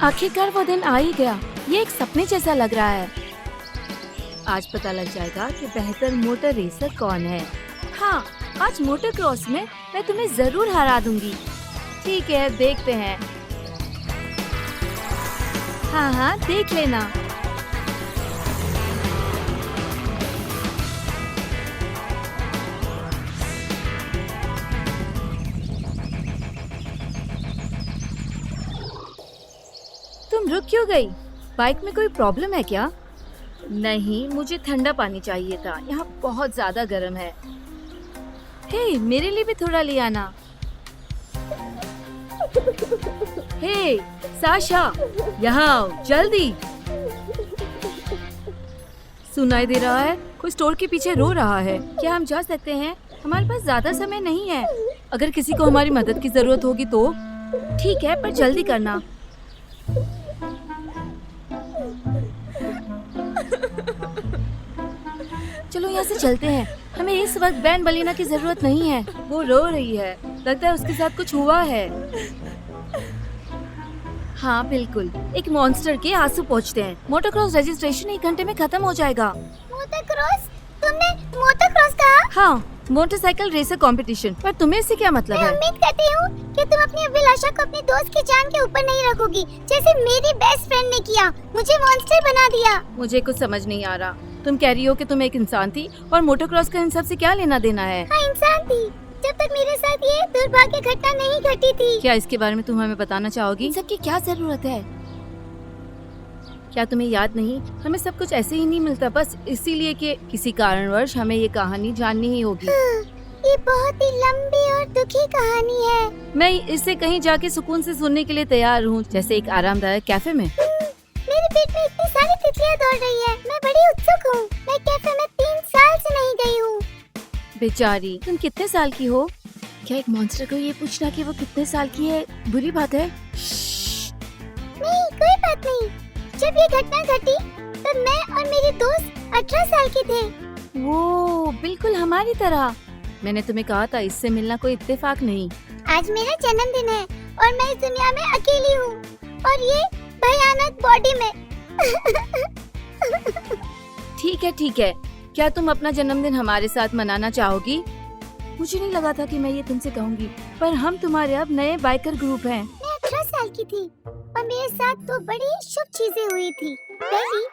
आखिरकार वो दिन आ ही गया। ये एक सपने जैसा लग रहा है। आज पता लग जाएगा कि बेहतर मोटर रेसर कौन है। हाँ, आज मोटर क्रॉस में मैं तुम्हें जरूर हरा दूंगी। ठीक है, देखते हैं। हाँ हाँ, देख लेना। तुम रुक क्यों गई? बाइक में कोई प्रॉब्लम है क्या? नहीं, मुझे ठंडा पानी चाहिए था। यहाँ बहुत ज्यादा गर्म है। हे, मेरे लिए भी थोड़ा ले आना। हे, साशा, यहाँ आओ, जल्दी। सुनाई दे रहा है? कोई स्टोर के पीछे रो रहा है। क्या हम जा सकते हैं? हमारे पास ज्यादा समय नहीं है। अगर किसी को हमारी मदद की जरूरत होगी तो? ठीक है, पर जल्दी करना। चलो यहाँ से चलते हैं। हमें इस वक्त बैन बलीना की जरूरत नहीं है। वो रो रही है। लगता है उसके साथ कुछ हुआ है। हाँ बिल्कुल, एक मॉन्स्टर के आंसू पोंछते हैं। मोटरक्रॉस रजिस्ट्रेशन 1 घंटे में खत्म हो जाएगा। मोटरक्रॉस? तुमने मोटरक्रॉस कहा? हाँ, मोटरसाइकिल रेसर कंपटीशन। पर तुम्हें इससे क्या मतलब है? मैं उम्मीद करती हूँ कि तुम अपनी अभिलाषा को अपने दोस्त की जान के ऊपर नहीं रखोगी, जैसे मेरी बेस्ट फ्रेंड ने किया। मुझे मॉन्स्टर बना दिया। मुझे कुछ समझ नहीं आ रहा। तुम कह रही हो कि तुम एक इंसान थी और मोटरक्रॉस का इन सब से क्या लेना देना है? हाँ, इंसान थी, जब तक मेरे साथ ये दुर्भाग्य घटना नहीं घटी थी। क्या इसके बारे में तुम हमें बताना चाहोगी? इन सब की क्या जरूरत है? क्या तुम्हें याद नहीं, हमें सब कुछ ऐसे ही नहीं मिलता, बस इसीलिए कि किसी कारणवश हमें ये कहानी जाननी ही होगी। ये बहुत ही लंबी और दुखी कहानी है। मैं इसे कहीं जाके सुकून से सुनने के लिए तैयार हूँ, जैसे एक आरामदायक कैफे में। मेरे पेट में इतनी सारी तितलियां दौड़ रही है। मैं बड़ी उत्सुक हूँ। मैं कैफे में 3 साल से नहीं गई हूँ। बेचारी, तुम कितने साल की हो? क्या एक मॉन्स्टर को ये पूछना कि वो कितने साल की है बुरी बात है? नहीं, कोई बात नहीं। जब ये घटना घटी तब मैं और मेरे दोस्त 18 साल के थे। वो बिल्कुल हमारी तरह। मैंने तुम्हें कहा था, इससे मिलना कोई इत्तेफाक नहीं। आज मेरा जन्मदिन है और मैं इस दुनिया में अकेली हूँ और ये भयानक बॉडी में। ठीक है। क्या तुम अपना जन्मदिन हमारे साथ मनाना चाहोगी? मुझे नहीं लगा था कि मैं ये तुमसे कहूँगी, पर हम तुम्हारे अब नए बाइकर ग्रुप हैं। मैं 18 साल की थी और मेरे साथ 2 बड़ी शुभ चीजें हुई थी। पहली,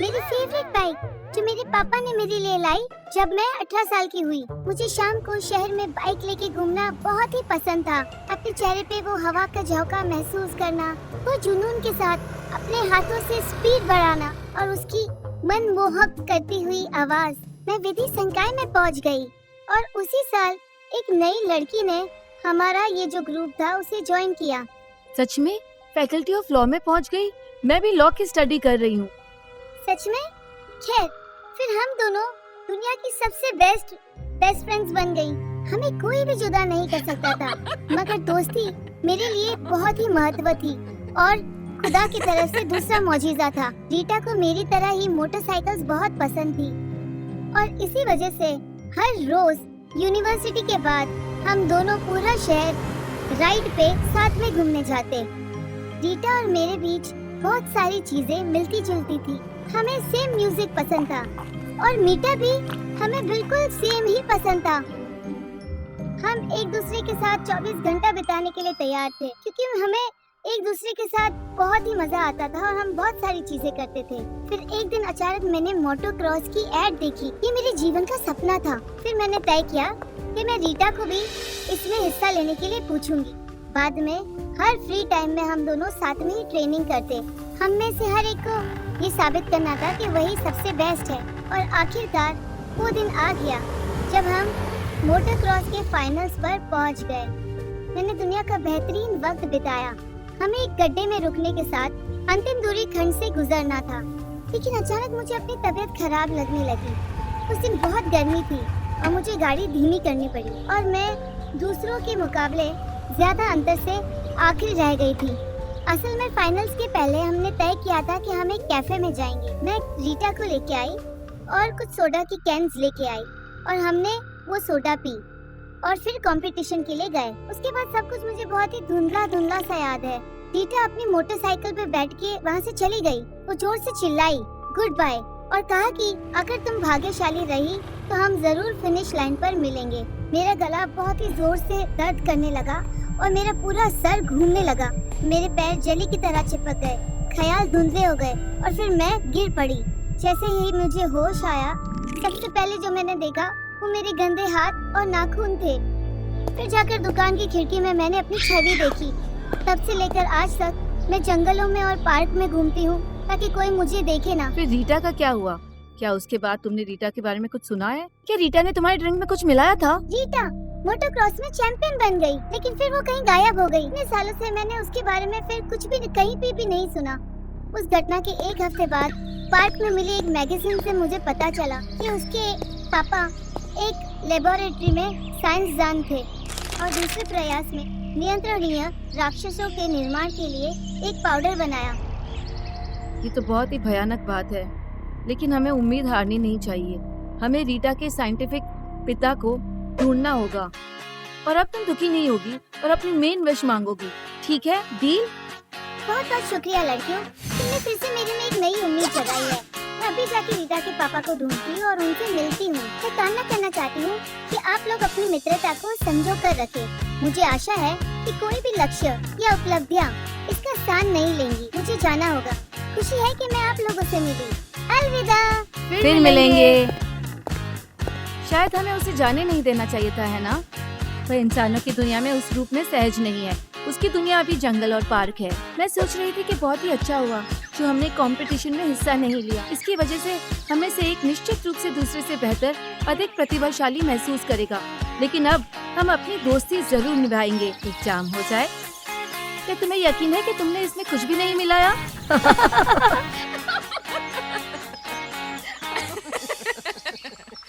मेरी फेवरेट बाइक जो मेरे पापा ने मेरे लिए लाई जब मैं 18 साल की हुई। मुझे शाम को शहर में बाइक लेके घूमना बहुत ही पसंद था। अपने चेहरे पे वो हवा का झोंका महसूस करना, वो जुनून के साथ अपने हाथों से स्पीड बढ़ाना और उसकी मनमोहक करती हुई आवाज। मैं विधि संकाय में पहुंच गई और उसी साल एक नई लड़की ने हमारा ये जो ग्रुप था उसे ज्वाइन किया। सच में? फैकल्टी ऑफ लॉ में पहुंच गई? मैं भी लॉ की स्टडी कर रही हूँ। सच में? खैर, फिर हम दोनों दुनिया की सबसे बेस्ट फ्रेंड्स बन गई। हमें कोई भी जुदा नहीं कर सकता था, मगर दोस्ती मेरे लिए बहुत ही महत्व थी और खुदा की तरफ से दूसरा मौजिज़ा था। रीटा को मेरी तरह ही मोटरसाइकिल्स बहुत पसंद थी और इसी वजह से हर रोज यूनिवर्सिटी के बाद हम दोनों पूरा शहर राइड पे साथ में घूमने जाते। रीटा और मेरे बीच बहुत सारी चीजें मिलती जुलती थी। हमें सेम म्यूजिक पसंद था और मीटा भी हमें बिल्कुल सेम ही पसंद था। हम एक दूसरे के साथ 24 घंटा बिताने के लिए तैयार थे क्योंकि हमें एक दूसरे के साथ बहुत ही मजा आता था और हम बहुत सारी चीजें करते थे। फिर एक दिन अचानक मैंने मोटोक्रॉस की एड देखी। ये मेरे जीवन का सपना था। फिर मैंने तय किया कि मैं रीटा को भी इसमें हिस्सा लेने के लिए पूछूंगी। बाद में हर फ्री टाइम में हम दोनों साथ में ही ट्रेनिंग करते। हम में से हर एक को ये साबित करना था कि वही सबसे बेस्ट है और आखिरकार वो दिन आ गया जब हम मोटरक्रॉस के फाइनल्स पर पहुंच गए। मैंने दुनिया का बेहतरीन वक्त बिताया। हमें एक गड्ढे में रुकने के साथ अंतिम दूरी खंड से गुजरना था, लेकिन अचानक मुझे अपनी तबीयत खराब लगने लगी। उस दिन बहुत गर्मी थी और मुझे गाड़ी धीमी करनी पड़ी और मैं दूसरों के मुकाबले ज्यादा अंतर से आखिर रह गई थी। असल में फाइनल्स के पहले हमने तय किया था कि हम एक कैफे में जाएंगे। मैं रीटा को लेके आई और कुछ सोडा की कैन्स लेके आई और हमने वो सोडा पी और फिर कंपटीशन के लिए गए। उसके बाद सब कुछ मुझे बहुत ही धुंधला सा याद है। रीटा अपनी मोटरसाइकिल पे बैठ के वहाँ से चली गई। वो जोर से चिल्लाई गुड बाय और कहा कि अगर तुम भाग्यशाली रही तो हम जरूर फिनिश लाइन पर मिलेंगे। मेरा गला बहुत ही जोर से दर्द करने लगा और मेरा पूरा सर घूमने लगा। मेरे पैर जली की तरह चिपक गए, ख्याल धुंधले हो गए और फिर मैं गिर पड़ी। जैसे ही मुझे होश आया, सबसे पहले जो मैंने देखा वो मेरे गंदे हाथ और नाखून थे। फिर जाकर दुकान की खिड़की में मैंने अपनी छवि देखी। तब से लेकर आज तक मैं जंगलों में और पार्क में घूमती हूँ ताकि कोई मुझे देखे ना। फिर रीटा का क्या हुआ? क्या उसके बाद तुमने रीटा के बारे में कुछ सुना है? क्या रीटा ने तुम्हारे ड्रिंक में कुछ मिलाया था? रीटा मोटोक्रॉस में चैंपियन बन गई, लेकिन फिर वो कहीं गायब हो गई। इतने सालों से मैंने उसके बारे में फिर कुछ भी कहीं पे भी नहीं सुना। उस घटना के एक हफ्ते बाद पार्क में मिली एक मैगजीन से मुझे पता चला कि उसके पापा एक लेबोरेटरी में साइंसदान थे और दूसरे प्रयास में नियंत्रणीय राक्षसों के निर्माण के लिए एक पाउडर बनाया। ये तो बहुत ही भयानक बात है, लेकिन हमें उम्मीद हारनी नहीं चाहिए। हमें रीटा के साइंटिफिक पिता को ढूंढना होगा और अब तुम दुखी नहीं होगी और अपनी मेन विश मांगोगी, ठीक है? डील? बहुत बहुत शुक्रिया लड़कियों, तुमने फिर से मेरे में एक नई उम्मीद जगाई है। मैं अभी जाके रीटा के पापा को ढूंढती और उनसे मिलती हूँ। मैं कामना करना चाहती हूँ कि आप लोग अपनी मित्रता को संजो कर रखें। मुझे आशा है कि कोई भी लक्ष्य या उपलब्धियाँ इसका स्थान नहीं लेंगी। मुझे जाना होगा। खुशी है कि मैं आप लोगों से मिली। अलविदा। फिर मिलेंगे। शायद हमें उसे जाने नहीं देना चाहिए था, है ना? वह इंसानों की दुनिया में उस रूप में सहज नहीं है। उसकी दुनिया अभी जंगल और पार्क है। मैं सोच रही थी कि बहुत ही अच्छा हुआ जो हमने कंपटीशन में हिस्सा नहीं लिया। इसकी वजह से हमें से एक निश्चित रूप से दूसरे से बेहतर, अधिक प्रतिभाशाली महसूस करेगा। लेकिन अब हम अपनी दोस्ती जरूर निभाएंगे, एग्जाम हो जाए। क्या तुम्हें यकीन है कि तुमने इसमें कुछ भी नहीं मिलाया?